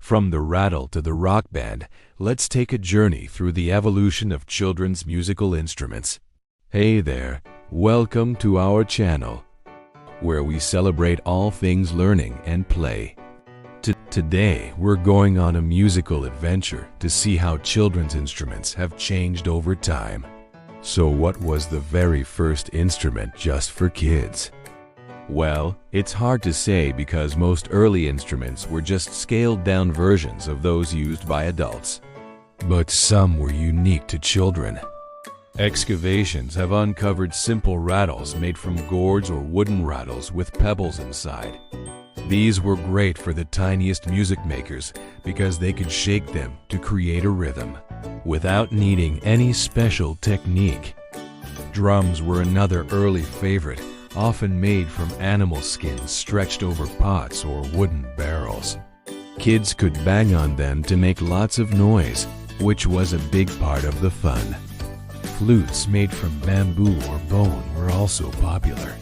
From the rattle to the rock band, let's take a journey through the evolution of children's musical instruments. Hey there, welcome to our channel, where we celebrate all things learning and play. Today, we're going on a musical adventure to see how children's instruments have changed over time. So what was the very first instrument just for kids? Well, it's hard to say because most early instruments were just scaled-down versions of those used by adults. But some were unique to children. Excavations have uncovered simple rattles made from gourds or wooden rattles with pebbles inside. These were great for the tiniest music makers because they could shake them to create a rhythm, without needing any special technique. Drums were another early favorite, often made from animal skins stretched over pots or wooden barrels. Kids could bang on them to make lots of noise, which was a big part of the fun. Flutes made from bamboo or bone were also popular.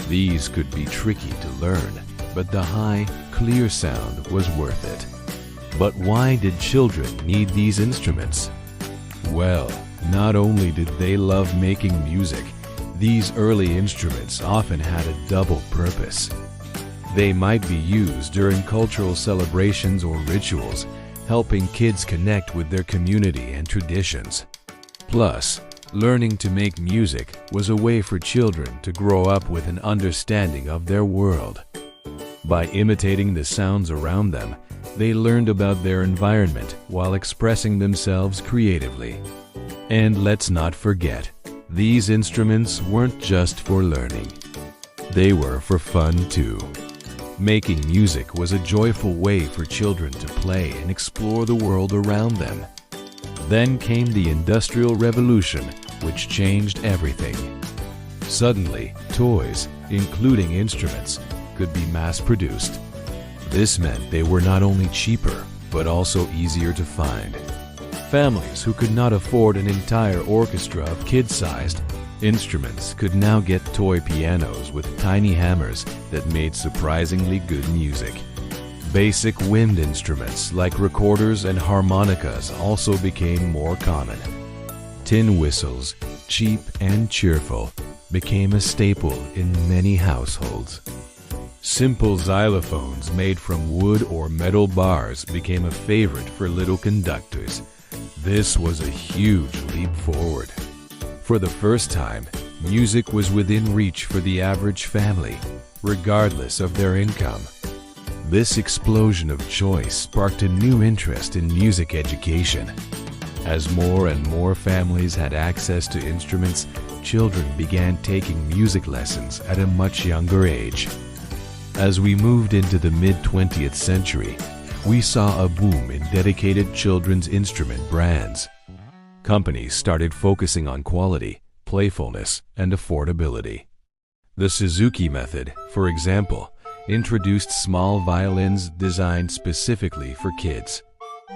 These could be tricky to learn, but the high, clear sound was worth it. But why did children need these instruments? Well, not only did they love making music, these early instruments often had a double purpose. They might be used during cultural celebrations or rituals, helping kids connect with their community and traditions. Plus, learning to make music was a way for children to grow up with an understanding of their world. By imitating the sounds around them, they learned about their environment while expressing themselves creatively. And let's not forget, these instruments weren't just for learning. They were for fun too. Making music was a joyful way for children to play and explore the world around them. Then came the Industrial Revolution, which changed everything. Suddenly, toys, including instruments, could be mass-produced. This meant they were not only cheaper, but also easier to find. Families who could not afford an entire orchestra of kid-sized instruments could now get toy pianos with tiny hammers that made surprisingly good music. Basic wind instruments like recorders and harmonicas also became more common. Tin whistles, cheap and cheerful, became a staple in many households. Simple xylophones made from wood or metal bars became a favorite for little conductors. This was a huge leap forward. For the first time, music was within reach for the average family, regardless of their income. This explosion of choice sparked a new interest in music education. As more and more families had access to instruments, children began taking music lessons at a much younger age. As we moved into the mid-20th century, we saw a boom in dedicated children's instrument brands. Companies started focusing on quality, playfulness, and affordability. The Suzuki method, for example, introduced small violins designed specifically for kids.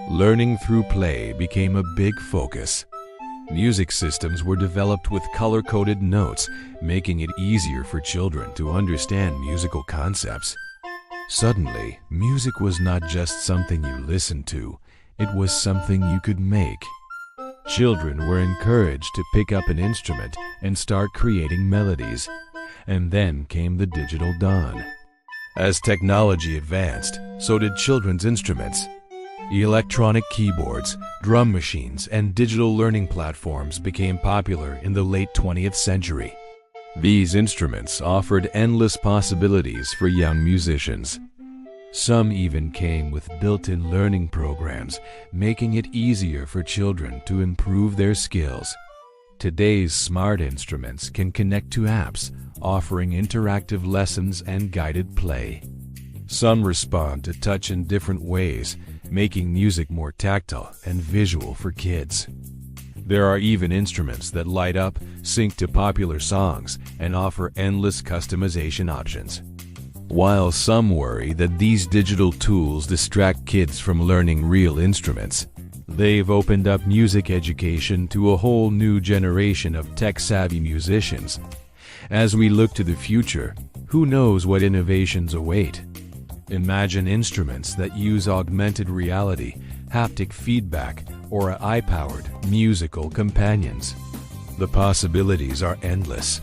Learning through play became a big focus. Music systems were developed with color-coded notes, making it easier for children to understand musical concepts. Suddenly, music was not just something you listened to, it was something you could make. Children were encouraged to pick up an instrument and start creating melodies. And then came the digital dawn. As technology advanced, so did children's instruments. Electronic keyboards, drum machines, and digital learning platforms became popular in the late 20th century. These instruments offered endless possibilities for young musicians. Some even came with built-in learning programs, making it easier for children to improve their skills. Today's smart instruments can connect to apps, offering interactive lessons and guided play. Some respond to touch in different ways, making music more tactile and visual for kids. There are even instruments that light up, sync to popular songs, and offer endless customization options. While some worry that these digital tools distract kids from learning real instruments, they've opened up music education to a whole new generation of tech-savvy musicians. As we look to the future, who knows what innovations await? Imagine instruments that use augmented reality, haptic feedback, or AI-powered musical companions. The possibilities are endless.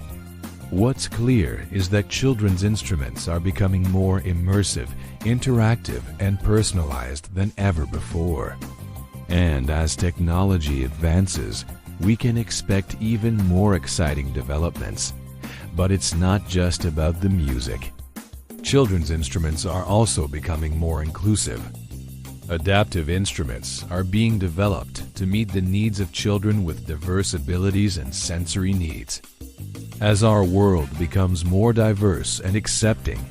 What's clear is that children's instruments are becoming more immersive, interactive, and personalized than ever before. And as technology advances, we can expect even more exciting developments. But it's not just about the music. Children's instruments are also becoming more inclusive. Adaptive instruments are being developed to meet the needs of children with diverse abilities and sensory needs. As our world becomes more diverse and accepting,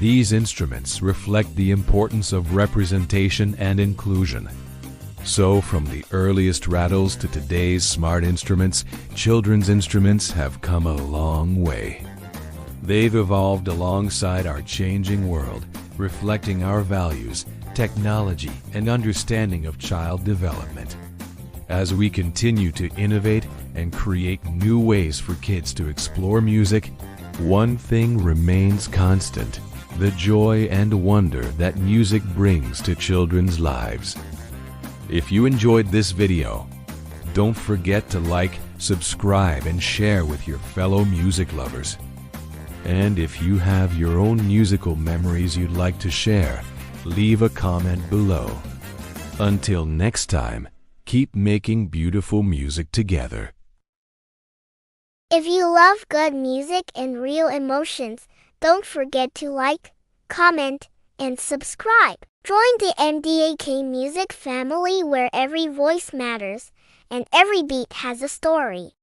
these instruments reflect the importance of representation and inclusion. So, from the earliest rattles to today's smart instruments, children's instruments have come a long way. They've evolved alongside our changing world, reflecting our values, technology, and understanding of child development. As we continue to innovate and create new ways for kids to explore music, one thing remains constant: the joy and wonder that music brings to children's lives. If you enjoyed this video, don't forget to like, subscribe, and share with your fellow music lovers. And if you have your own musical memories you'd like to share, leave a comment below. Until next time, keep making beautiful music together. If you love good music and real emotions, don't forget to like, comment, and subscribe. Join the MDAK music family where every voice matters and every beat has a story.